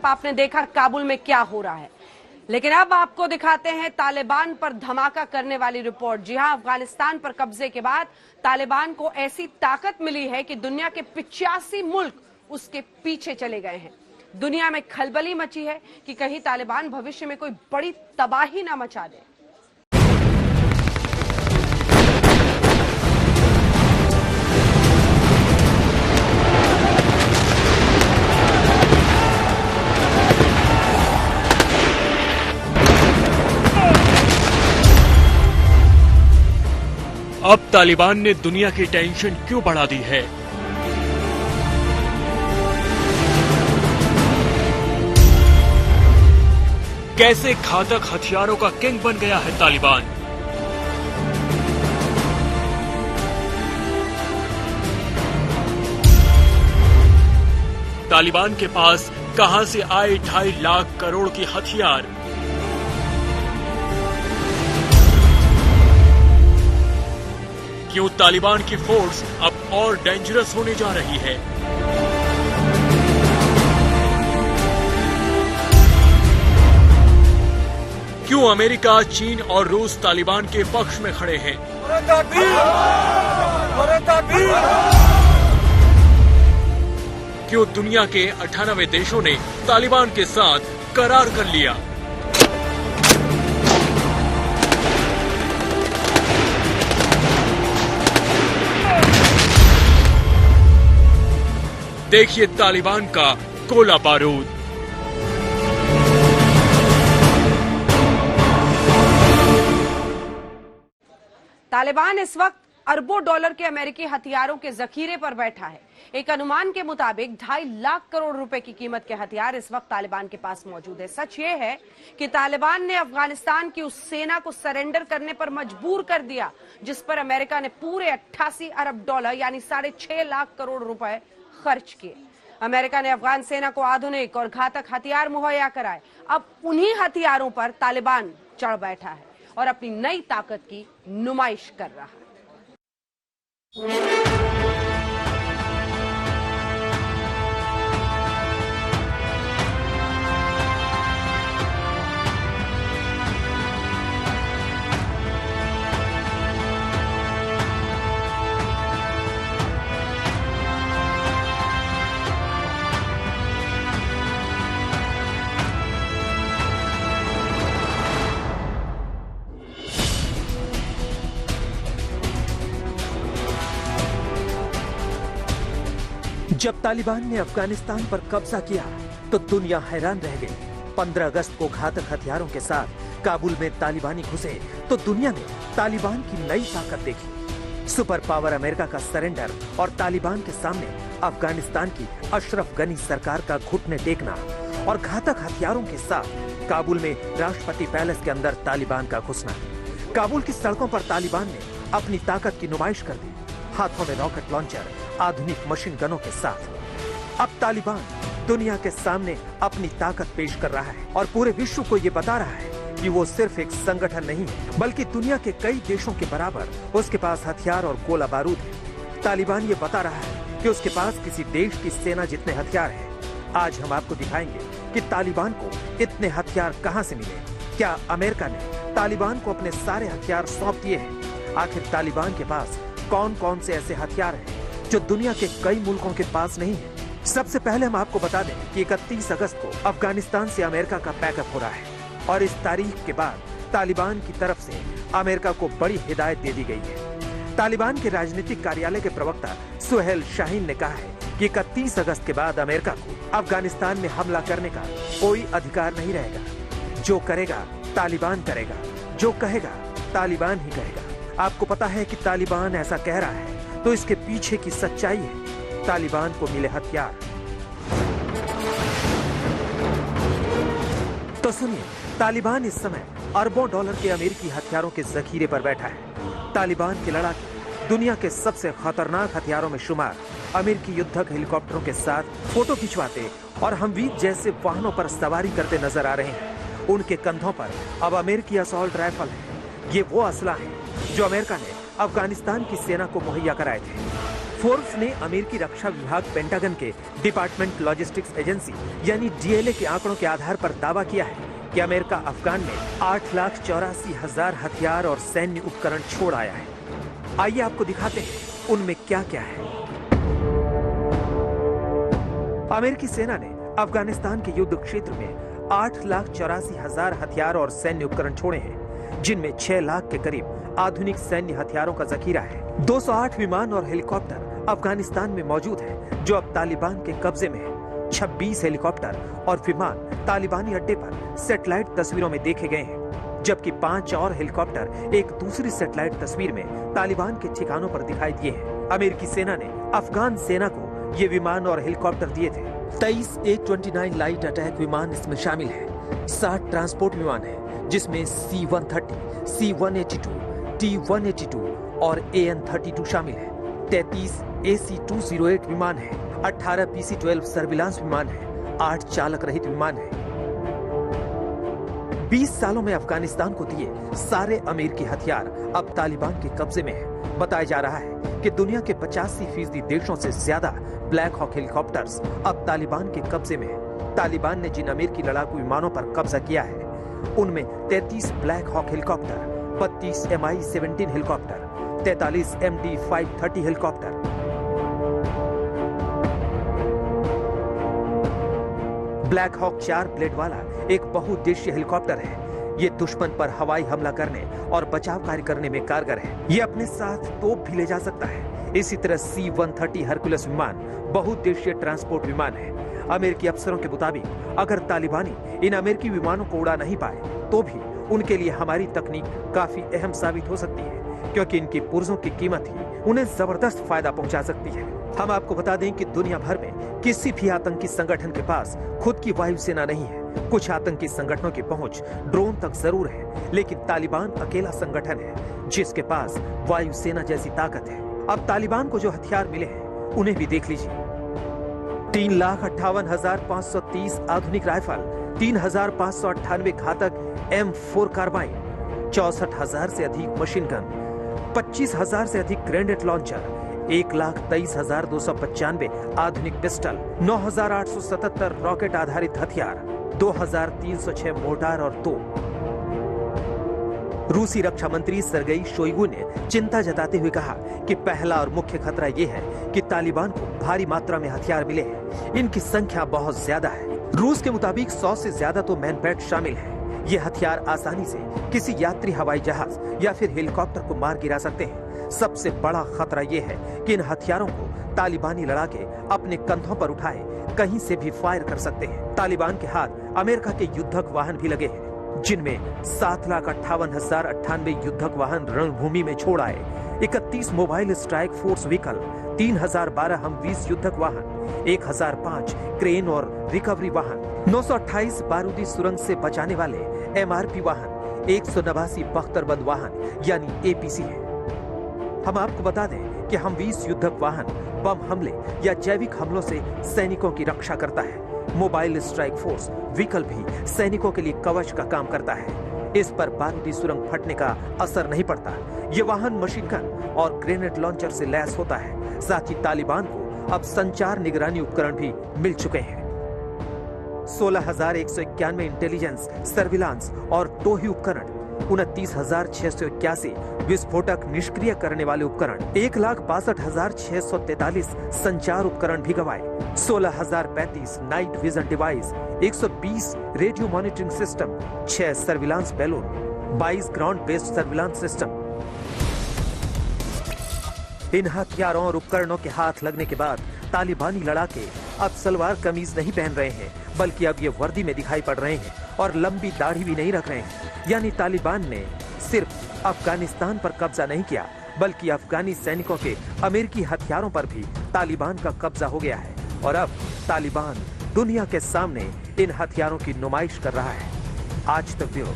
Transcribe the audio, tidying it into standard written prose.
आपने देखा काबुल में क्या हो रहा है, लेकिन अब आपको दिखाते हैं तालिबान पर धमाका करने वाली रिपोर्ट। जी हां, अफगानिस्तान पर कब्जे के बाद तालिबान को ऐसी ताकत मिली है कि दुनिया के 85 मुल्क उसके पीछे चले गए हैं। दुनिया में खलबली मची है कि कहीं तालिबान भविष्य में कोई बड़ी तबाही ना मचा दे। अब तालिबान ने दुनिया की टेंशन क्यों बढ़ा दी है? कैसे घातक हथियारों का किंग बन गया है तालिबान? तालिबान के पास कहां से आए 2.5 लाख करोड़ की हथियार? क्यों तालिबान की फोर्स अब और डेंजरस होने जा रही है? क्यों अमेरिका, चीन और रूस तालिबान के पक्ष में खड़े हैं? क्यों दुनिया के 98 देशों ने तालिबान के साथ करार कर लिया? देखिए तालिबान का गोला बारूद। तालिबान इस वक्त अरबों डॉलर के अमेरिकी हथियारों के जखीरे पर बैठा है। एक अनुमान के मुताबिक 2.5 लाख करोड़ रुपए की कीमत के हथियार इस वक्त तालिबान के पास मौजूद है। सच ये है कि तालिबान ने अफगानिस्तान की उस सेना को सरेंडर करने पर मजबूर कर दिया जिस पर अमेरिका ने पूरे 88 अरब डॉलर यानी 6.5 लाख करोड़ रुपए खर्च किए। अमेरिका ने अफगान सेना को आधुनिक और घातक हथियार मुहैया कराए। अब उन्हीं हथियारों पर तालिबान चढ़ बैठा है और अपनी नई ताकत की नुमाइश कर रहा है। जब तालिबान ने अफगानिस्तान पर कब्जा किया तो दुनिया हैरान रह गई। 15 अगस्त को घातक हथियारों के साथ काबुल में तालिबानी घुसे तो दुनिया ने तालिबान की नई ताकत देखी। सुपर पावर अमेरिका का सरेंडर और तालिबान के सामने अफगानिस्तान की अशरफ गनी सरकार का घुटने टेकना और घातक हथियारों के साथ काबुल में राष्ट्रपति पैलेस के अंदर तालिबान का घुसना। काबुल की सड़कों पर तालिबान ने अपनी ताकत की नुमाइश कर दी, हाथों में रॉकेट लॉन्चर, आधुनिक मशीन गनों के साथ। अब तालिबान दुनिया के सामने अपनी ताकत पेश कर रहा है और पूरे विश्व को ये बता रहा है कि वो सिर्फ एक संगठन नहीं है बल्कि दुनिया के कई देशों के बराबर उसके पास हथियार और गोला बारूद है। तालिबान ये बता रहा है कि उसके पास किसी देश की सेना जितने हथियार हैं। आज हम आपको दिखाएंगे कि तालिबान को इतने हथियार कहां से मिले। क्या अमेरिका ने तालिबान को अपने सारे हथियार सौंप दिए हैं? आखिर तालिबान के पास कौन कौन से ऐसे हथियार हैं जो दुनिया के कई मुल्कों के पास नहीं है? सबसे पहले हम आपको बता दें कि 31 अगस्त को अफगानिस्तान से अमेरिका का पैकअप हो रहा है और इस तारीख के बाद तालिबान की तरफ से अमेरिका को बड़ी हिदायत दे दी गई है। तालिबान के राजनीतिक कार्यालय के प्रवक्ता सुहेल शाहीन ने कहा है कि 31 अगस्त के बाद अमेरिका को अफगानिस्तान में हमला करने का कोई अधिकार नहीं रहेगा। जो करेगा तालिबान करेगा, जो कहेगा तालिबान ही कहेगा। आपको पता है कि तालिबान ऐसा कह रहा है तो इसके पीछे की सच्चाई है तालिबान को मिले हथियार। तो सुनिए, तालिबान इस समय अरबों डॉलर के अमेरिकी हथियारों के जखीरे पर बैठा है। तालिबान के लड़ाके दुनिया के सबसे खतरनाक हथियारों में शुमार अमेरिकी युद्धक हेलीकॉप्टरों के साथ फोटो खिंचवाते और हमवीर जैसे वाहनों पर सवारी करते नजर आ रहे हैं। उनके कंधों पर अब अमेरिकी असॉल्ट राइफल है। ये वो असला है जो अमेरिका ने अफगानिस्तान की सेना को मुहैया कराए थे। फोर्ब्स ने अमेरिकी रक्षा विभाग पेंटागन के डिपार्टमेंट लॉजिस्टिक्स एजेंसी यानी डीएलए के आंकड़ों के आधार पर दावा किया है कि अमेरिका अफगान में 8,84,000 हथियार और सैन्य उपकरण छोड़ आया है। आइए आपको दिखाते हैं उनमें क्या क्या है। अमेरिकी सेना ने अफगानिस्तान के युद्ध क्षेत्र में 8,84,000 हथियार और सैन्य उपकरण छोड़े हैं, जिनमें 6 लाख के करीब आधुनिक सैन्य हथियारों का जखीरा है। 208 विमान और हेलीकॉप्टर अफगानिस्तान में मौजूद हैं, जो अब तालिबान के कब्जे में है। 26 हेलीकॉप्टर और विमान तालिबानी अड्डे पर सैटेलाइट तस्वीरों में देखे गए हैं, जबकि 5 और हेलीकॉप्टर एक दूसरी सैटेलाइट तस्वीर में तालिबान के ठिकानों पर दिखाई दिए हैं। अमेरिकी सेना ने अफगान सेना को ये विमान और हेलीकॉप्टर दिए थे। 23 A-29 लाइट अटैक विमान इसमें शामिल है। 60 ट्रांसपोर्ट विमान है, जिसमें C-130, C-182, T-182 और AN-32 शामिल है। 33 AC-208 विमान है। 18 PC-12 सर्विलांस विमान है। 8 चालक रहित विमान है। 20 सालों में अफगानिस्तान को दिए सारे अमेरिकी हथियार अब तालिबान के कब्जे में है। बताया जा रहा है कि दुनिया के 85% देशों से ज्यादा ब्लैक हॉक हेलीकॉप्टर्स अब तालिबान के कब्जे में है। तालिबान ने जिन अमेरिकी लड़ाकू विमानों पर कब्जा किया है, उनमें 33 black hawk helicopter, 32 Mi-17 helicopter, 43 MD-530 helicopter, black hawk 4 blade वाला एक बहुउद्देशीय हेलीकॉप्टर है। ये दुश्मन पर हवाई हमला करने और बचाव कार्य करने में कारगर है। ये अपने साथ तोप भी ले जा सकता है। इसी तरह C-130 हरकुलस विमान बहुउद्देशीय ट्रांसपोर्ट विमान है। अमेरिकी अफसरों के मुताबिक अगर तालिबानी इन अमेरिकी विमानों को उड़ा नहीं पाए, तो भी उनके लिए हमारी तकनीक काफी अहम साबित हो सकती है, क्योंकि इनकी पुर्जों की कीमत ही उन्हें जबरदस्त फायदा पहुंचा सकती है। हम आपको बता दें कि दुनिया भर में किसी भी आतंकी संगठन के पास खुद की वायुसेना नहीं है। कुछ आतंकी संगठनों की पहुंच ड्रोन तक जरूर है, लेकिन तालिबान अकेला संगठन है जिसके पास वायुसेना जैसी ताकत है। अब तालिबान को जो हथियार मिले हैं, उन्हें भी देख लीजिए। 3,58,530 आधुनिक राइफल, 3,598 घातक M4 कार्बाइन, 64,000 से अधिक मशीन गन, 25,000 से अधिक ग्रेनेड लॉन्चर, 1,23,295 आधुनिक पिस्टल, 9,877 रॉकेट आधारित हथियार, 2,306 मोर्टार और तोप। रूसी रक्षा मंत्री सरगेई शोइगु ने चिंता जताते हुए कहा कि पहला और मुख्य खतरा यह है कि तालिबान को भारी मात्रा में हथियार मिले हैं। इनकी संख्या बहुत ज्यादा है। रूस के मुताबिक 100 से ज्यादा तो मैनपैड शामिल है। ये हथियार आसानी से किसी यात्री हवाई जहाज या फिर हेलीकॉप्टर को मार गिरा सकते हैं। सबसे बड़ा खतरा यह है कि इन हथियारों को तालिबानी लड़ाके अपने कंधों पर उठाए कहीं से भी फायर कर सकते हैं। तालिबान के हाथ अमेरिका के युद्धक वाहन भी लगे हैं, जिनमें 7,58,098 युद्धक वाहन रणभूमि में छोड़ आए, 31 मोबाइल स्ट्राइक फोर्स व्हीकल, 3,012 हमवीज युद्धक वाहन, 1,005 क्रेन और रिकवरी वाहन, 928 बारूदी सुरंग से बचाने वाले MRP वाहन, 189 बख्तरबंद वाहन यानी APC है। हम आपको बता दें कि हमवीज युद्धक वाहन बम हमले या जैविक हमलों से सैनिकों की रक्षा करता है। मोबाइल स्ट्राइक फोर्स व्हीकल भी सैनिकों के लिए कवच का काम करता है। इस पर बारूदी सुरंग फटने का असर नहीं पड़ता। ये वाहन मशीन गन और ग्रेनेड लॉन्चर से लैस होता है। साथ ही तालिबान को अब संचार निगरानी उपकरण भी मिल चुके हैं। 16,191 इंटेलिजेंस, सर्विलांस और टोही उपकरण, 29,681 विस्फोटक निष्क्रिय करने वाले उपकरण, 1,62,643 संचार उपकरण भी गवाए, 16,035 night vision device, 120 radio monitoring system, 6 surveillance balloon, 22 ground based surveillance system. इन हथियारों और उपकरणों के हाथ लगने के बाद तालिबानी लड़ाके अब सलवार कमीज नहीं पहन रहे हैं, बल्कि अब ये वर्दी में दिखाई पड़ रहे हैं और लंबी दाढ़ी भी नहीं रख रहे हैं। यानी तालिबान ने सिर्फ अफगानिस्तान पर कब्जा नहीं किया, बल्कि अफगानी सैनिकों के अमेरिकी हथियारों पर भी तालिबान का कब्जा हो गया है। और अब तालिबान दुनिया के सामने इन हथियारों की नुमाइश कर रहा है। आज तक ब्यूरो।